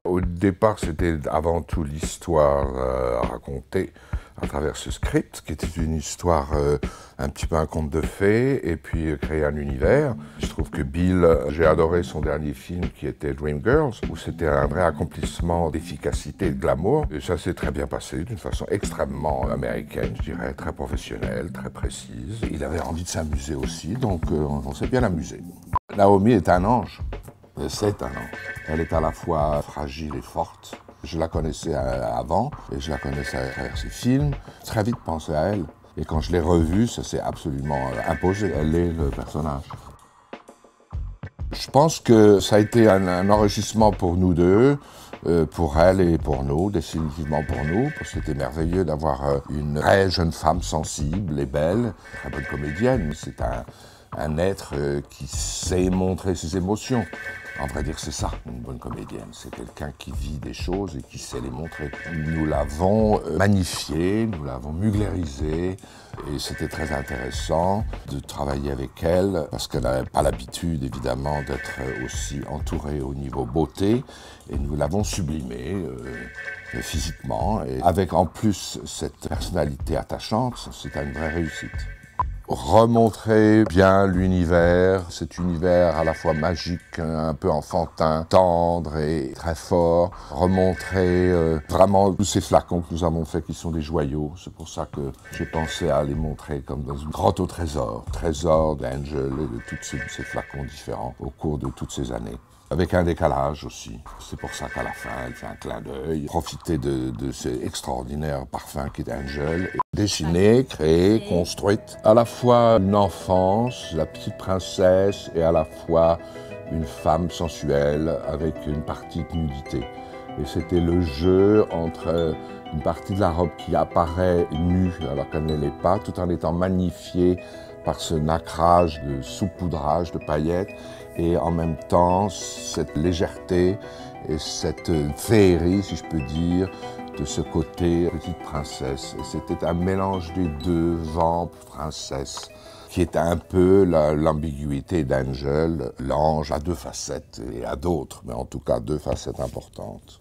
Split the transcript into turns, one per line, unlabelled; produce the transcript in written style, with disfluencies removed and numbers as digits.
Au départ, c'était avant tout l'histoire racontée à travers ce script, qui était une histoire un petit peu un conte de fées, et puis créer un univers. Je trouve que Bill, j'ai adoré son dernier film qui était Dreamgirls, où c'était un vrai accomplissement d'efficacité et de glamour. Et ça s'est très bien passé, d'une façon extrêmement américaine, je dirais, très professionnelle, très précise. Il avait envie de s'amuser aussi, donc on s'est bien amusé. Naomi est un ange. C'est un ange. Elle est à la fois fragile et forte. Je la connaissais avant et je la connaissais à travers ses films. Très vite pensé à elle. Et quand je l'ai revue, ça s'est absolument imposé. Elle est le personnage. Je pense que ça a été un enrichissement pour nous deux, pour elle et pour nous, définitivement pour nous, parce que c'était merveilleux d'avoir une vraie jeune femme sensible et belle, très bonne comédienne. C'est un être qui sait montrer ses émotions. En vrai dire, c'est ça, une bonne comédienne. C'est quelqu'un qui vit des choses et qui sait les montrer. Nous l'avons magnifiée, nous l'avons muglérisée, et c'était très intéressant de travailler avec elle, parce qu'elle n'avait pas l'habitude, évidemment, d'être aussi entourée au niveau beauté, et nous l'avons sublimée physiquement, et avec en plus cette personnalité attachante, c'était une vraie réussite. Remontrer bien l'univers, cet univers à la fois magique, un peu enfantin, tendre et très fort. Remontrer vraiment tous ces flacons que nous avons faits qui sont des joyaux. C'est pour ça que j'ai pensé à les montrer comme dans une grotte au trésor. Trésor d'Angel et de tous ces flacons différents au cours de toutes ces années. Avec un décalage aussi. C'est pour ça qu'à la fin, elle fait un clin d'œil. Profiter de ce extraordinaire parfum qui est Angel. Dessinée, créée, construite. À la fois une enfance, la petite princesse, et à la fois une femme sensuelle avec une partie de nudité. Et c'était le jeu entre une partie de la robe qui apparaît nue alors qu'elle ne l'est pas, tout en étant magnifiée par ce nacrage de saupoudrage de paillettes, et en même temps cette légèreté et cette féerie, si je peux dire, de ce côté petite princesse. Et c'était un mélange des deux, vamp, princesse, qui est un peu l'ambiguïté d'Angel. L'ange a deux facettes, et à d'autres, mais en tout cas deux facettes importantes.